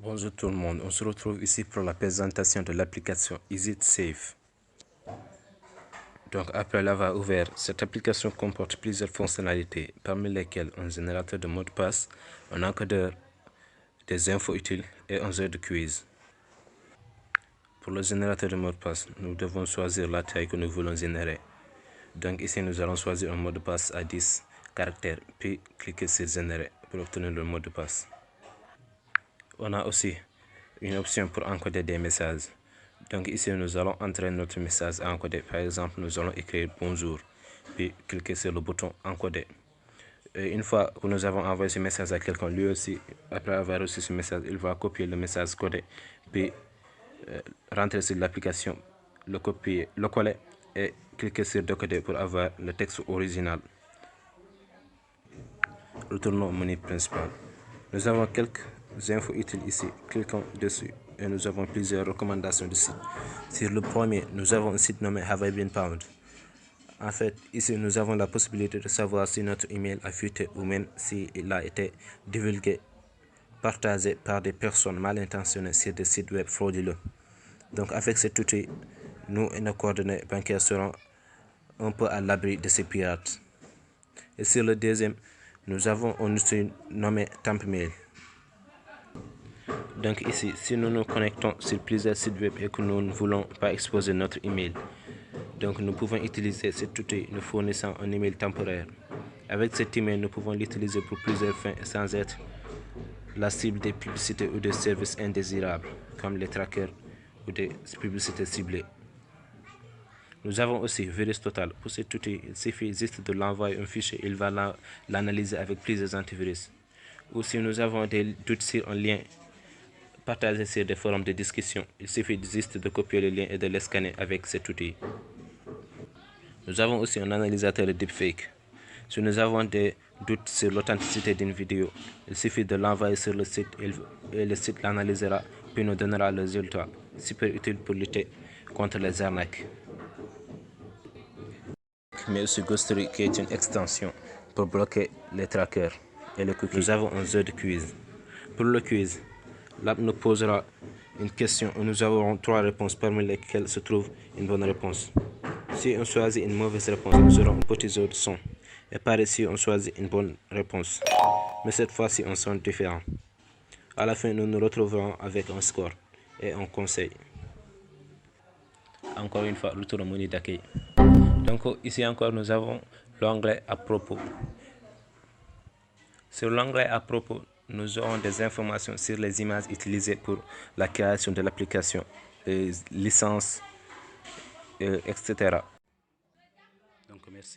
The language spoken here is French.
Bonjour tout le monde, on se retrouve ici pour la présentation de l'application EasySafe. Donc après l'avoir ouvert, cette application comporte plusieurs fonctionnalités, parmi lesquelles un générateur de mots de passe, un encodeur, des infos utiles et un jeu de quiz. Pour le générateur de mots de passe, nous devons choisir la taille que nous voulons générer. Donc ici nous allons choisir un mot de passe à 10 caractères, puis cliquer sur générer pour obtenir le mot de passe. On a aussi une option pour encoder des messages. Donc ici nous allons entrer notre message à encoder. Par exemple, nous allons écrire bonjour, puis cliquer sur le bouton encoder. Et une fois que nous avons envoyé ce message à quelqu'un, lui aussi, après avoir reçu ce message, il va copier le message codé, puis rentrer sur l'application, le copier, le coller et cliquer sur décoder pour avoir le texte original. Retournons au menu principal. Nous avons quelques infos utiles ici. Cliquons dessus et nous avons plusieurs recommandations de sites. Sur le premier, nous avons un site nommé Have I Been Pwned. En fait, ici, nous avons la possibilité de savoir si notre email a fuité ou même s'il a été divulgué, partagé par des personnes mal intentionnées sur des sites web frauduleux. Donc avec cet outil, nous et nos coordonnées bancaires serons un peu à l'abri de ces pirates. Et sur le deuxième, nous avons un outil nommé Tampmail. Donc ici, si nous nous connectons sur plusieurs sites web et que nous ne voulons pas exposer notre email, donc nous pouvons utiliser cet outil nous fournissant un email temporaire. Avec cet email, nous pouvons l'utiliser pour plusieurs fins sans être la cible des publicités ou des services indésirables, comme les trackers ou des publicités ciblées. Nous avons aussi VirusTotal. Pour cet outil, il suffit juste de l'envoyer un fichier, il va l'analyser avec plusieurs antivirus. Ou si nous avons des doutes sur un lien partagé sur des forums de discussion, il suffit juste de copier le lien et de le scanner avec cet outil. Nous avons aussi un analysateur de deepfake. Si nous avons des doutes sur l'authenticité d'une vidéo, il suffit de l'envoyer sur le site et le site l'analysera puis nous donnera le résultat. Super utile pour lutter contre les arnaques. Mais aussi Ghostery qui est une extension pour bloquer les trackers et les cookies. Nous avons un jeu de quiz. Pour le quiz, l'app nous posera une question et nous aurons 3 réponses parmi lesquelles se trouve une bonne réponse. Si on choisit une mauvaise réponse, nous aurons un petit jeu de son. Et par ici, on choisit une bonne réponse. Mais cette fois-ci, un son différent. À la fin, nous nous retrouverons avec un score et un conseil. Encore une fois, retour au menu d'accueil. Donc ici encore, nous avons l'onglet à propos. Sur l'onglet à propos, nous aurons des informations sur les images utilisées pour la création de l'application, les licences, etc. Donc merci.